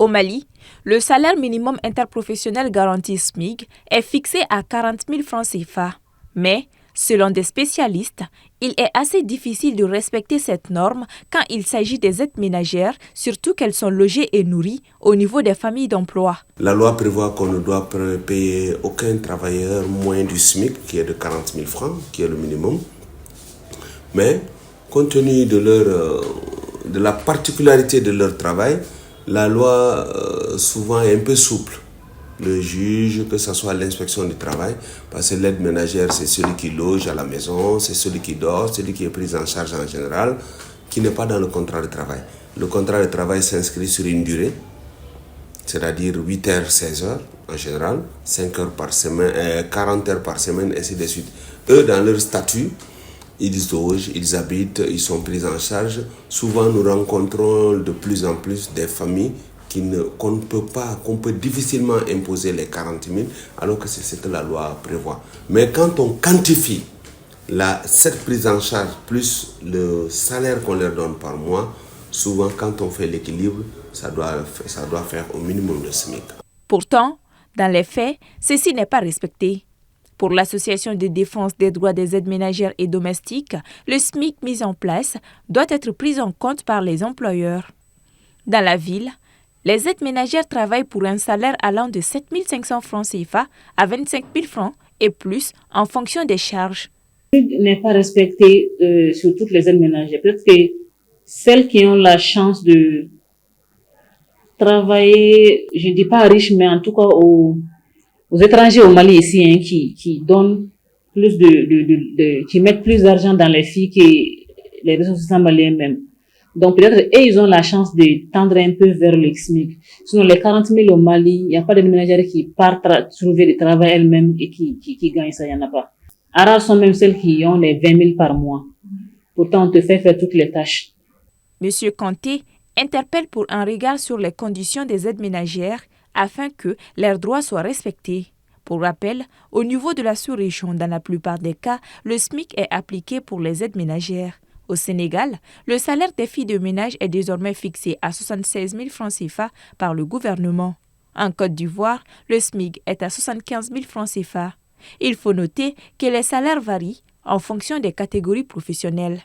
Au Mali, le salaire minimum interprofessionnel garanti SMIC est fixé à 40 000 francs CFA. Mais, selon des spécialistes, il est assez difficile de respecter cette norme quand il s'agit des aides ménagères, surtout qu'elles sont logées et nourries au niveau des familles d'emploi. La loi prévoit qu'on ne doit payer aucun travailleur moins du SMIC, qui est de 40 000 francs, qui est le minimum. Mais, compte tenu de la particularité de leur travail, la loi souvent est un peu souple. Le juge, que ce soit l'inspection du travail, parce que l'aide ménagère, c'est celui qui loge à la maison, c'est celui qui dort, celui qui est pris en charge en général, qui n'est pas dans le contrat de travail. Le contrat de travail s'inscrit sur une durée, c'est-à-dire 8 heures, 16 heures en général, 5 heures par semaine, 40 heures par semaine, ainsi de suite. Eux, dans leur statut, ils logent, ils habitent, ils sont pris en charge. Souvent, nous rencontrons de plus en plus des familles qu'on peut difficilement imposer les 40 000, alors que c'est ce que la loi prévoit. Mais quand on quantifie cette prise en charge plus le salaire qu'on leur donne par mois, souvent quand on fait l'équilibre, ça doit faire au minimum le SMIC. Pourtant, dans les faits, ceci n'est pas respecté. Pour l'Association de défense des droits des aides ménagères et domestiques, le SMIC mis en place doit être pris en compte par les employeurs. Dans la ville, les aides ménagères travaillent pour un salaire allant de 7 500 francs CFA à 25 000 francs et plus en fonction des charges. N'est pas respecté sur toutes les aides ménagères. Peut-être que celles qui ont la chance de travailler, je ne dis pas riches, mais en tout cas aux étrangers au Mali ici, hein, qui donnent plus qui mettent plus d'argent dans les filles que les ressortissants maliens même. Donc peut-être ils ont la chance de tendre un peu vers le SMIC. Sinon les 40 000 au Mali, il n'y a pas de ménagères qui partent trouver du travail elles-mêmes et qui gagnent ça, il n'y en a pas. Rares sont même celles qui ont les 20 000 par mois. Pourtant on te fait faire toutes les tâches. Monsieur Kanté interpelle pour un regard sur les conditions des aides ménagères afin que leurs droits soient respectés. Pour rappel, au niveau de la sous-région, dans la plupart des cas, le SMIC est appliqué pour les aides ménagères. Au Sénégal, le salaire des filles de ménage est désormais fixé à 76 000 francs CFA par le gouvernement. En Côte d'Ivoire, le SMIC est à 75 000 francs CFA. Il faut noter que les salaires varient en fonction des catégories professionnelles.